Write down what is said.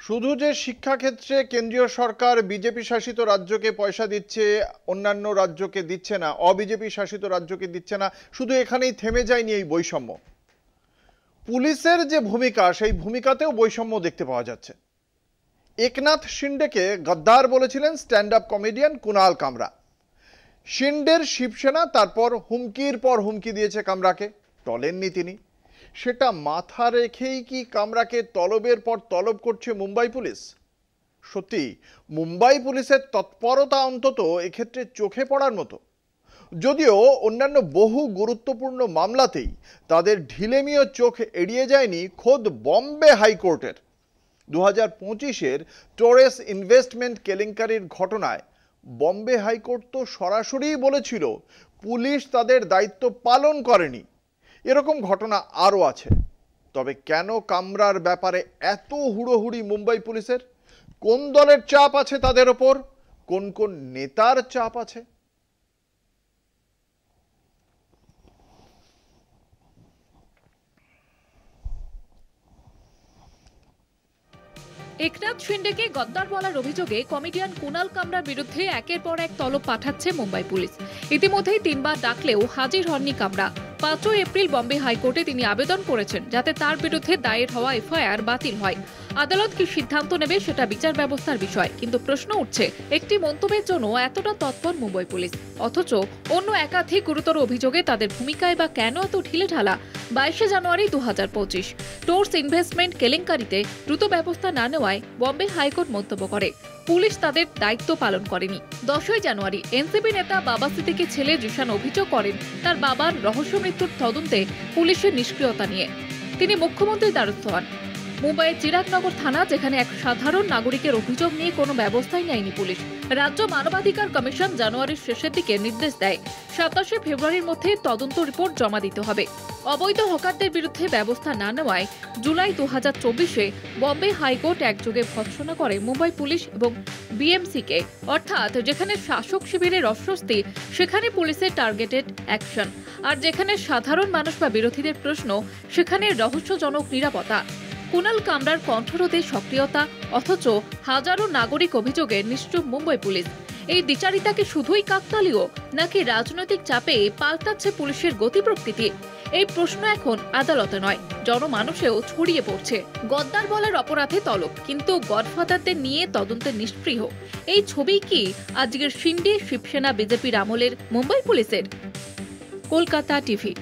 শুধু যে শিক্ষাক্ষেত্রে কেন্দ্রীয় সরকার বিজেপি শাসিত রাজ্যকে পয়সা দিচ্ছে, অন্যান্য রাজ্যকে দিচ্ছে না, অবিজেপি শাসিত রাজ্যকে দিচ্ছে না, শুধু এখানেই থেমে যায়নি এই বৈষম্য। পুলিশের যে ভূমিকা, সেই ভূমিকাতেও বৈষম্য দেখতে পাওয়া যাচ্ছে। একনাথ শিন্ডেকে গদ্দার বলেছিলেন স্ট্যান্ড আপ কমেডিয়ান কুনাল কামরা। শিন্ডের শিবসেনা তারপর হুমকির পর হুমকি দিয়েছে কামরাকে, টলেননি তিনি। সেটা মাথা রেখেই কি কামরাকে তলবের পর তলব করছে মুম্বাই পুলিশ? সত্যি মুম্বাই পুলিশের তৎপরতা অন্তত এক্ষেত্রে চোখে পড়ার মতো। যদিও অন্যান্য বহু গুরুত্বপূর্ণ মামলাতেই তাদের ঢিলেমিও চোখ এড়িয়ে যায়নি খোদ বম্বে হাইকোর্টের। 2025-এর টোরেস ইনভেস্টমেন্ট কেলেঙ্কারির ঘটনায় বম্বে হাইকোর্ট তো সরাসরি বলেছিল পুলিশ তাদের দায়িত্ব পালন করেনি। এরকম ঘটনা আরও আছে। তবে কেন কামরার ব্যাপারে এত হুড়োহুড়ি মুম্বাই পুলিশের? কোন দলের চাপ আছে তাদের ওপর? কোন কোন নেতার চাপ আছে? একনাথ শিন্ডেকে গদ্দার বলার অভিযোগে কমেডিয়ান কুনাল কামরার বিরুদ্ধে একের পর এক তলব পাঠাচ্ছে মুম্বাই পুলিশ। ইতিমধ্যেই 3 বার ডাকলেও হাজির হননি কামরা। 5 এপ্রিল বম্বে হাইকোর্টে তিনি আবেদন করেছেন যাতে তার বিরুদ্ধে দায়ের হওয়া এফআইআর বাতিল হয়। আদালত কি সিদ্ধান্ত নেবে সেটা বিচার ব্যবস্থার বিষয়, কিন্তু প্রশ্ন উঠছে একটি মন্তব্যের জন্য এতটা তৎপর মুম্বাই পুলিশ, অথচ অন্য একাধিক গুরুতর অভিযোগে তাদের ভূমিকায় বা কেন এত ঢিলেঢালা? 22 জানুয়ারি 2025 টোর্স ইনভেস্টমেন্ট কেলেঙ্কারিতে দ্রুত ব্যবস্থা না নেওয়ায় বম্বে হাইকোর্ট মন্তব্য করে পুলিশ তাদের দায়িত্ব পালন করেনি। 10 জানুয়ারি এনসিপি নেতা বাবা সিদ্দিকীর ছেলে জিশান অভিযোগ করেন তার বাবার রহস্য মৃত্যুর তদন্তে পুলিশের নিষ্ক্রিয়তা নিয়ে। তিনি মুখ্যমন্ত্রীর দ্বারস্থ হন। মুম্বাইয়ের চিরাগনগর থানা, যেখানে এক সাধারণ নাগরিকের অভিযোগ নিয়ে কোনো ব্যবস্থাই নেয়নি পুলিশ। রাজ্য মানবাধিকার কমিশন জানুয়ারির শেষের দিকে নির্দেশ দেয় 27 ফেব্রুয়ারির মধ্যে তদন্ত রিপোর্ট জমা দিতে হবে। অবৈধ হকারদের বিরুদ্ধে ব্যবস্থা না নেওয়ায় জুলাই 2024-এ বম্বে হাইকোর্ট একযোগে ভৎসনা করে মুম্বাই পুলিশ এবং বিএমসিকে, অর্থাৎ যেখানে শাসক শিবিরের অস্বস্তি সেখানে পুলিশের টার্গেটেড অ্যাকশন, আর যেখানে সাধারণ মানুষ বা বিরোধীদের প্রশ্ন সেখানে রহস্যজনক নিরাপত্তা। কুনাল কামরার কণ্ঠরোধে সক্রিয়তা, অথচ হাজারো নাগরিক অভিযোগে নিশ্চুপ মুম্বাই পুলিশ। এই দ্বিচারিতা কি শুধুই কাকতালীয়, নাকি রাজনৈতিক চাপে পাল্টাচ্ছে পুলিশের গতি প্রকৃতি? এই প্রশ্ন এখন আদালতে নয়, জনমানুষেও ছড়িয়ে পড়ছে। গদ্দার বলার অপরাধে তলব, কিন্তু গডফাদারদের নিয়ে তদন্তে নিষ্পৃহ। এই ছবি কি আজকের শিন্ডে শিবসেনা বিজেপির আমলের মুম্বাই পুলিশের? কলকাতা টিভি।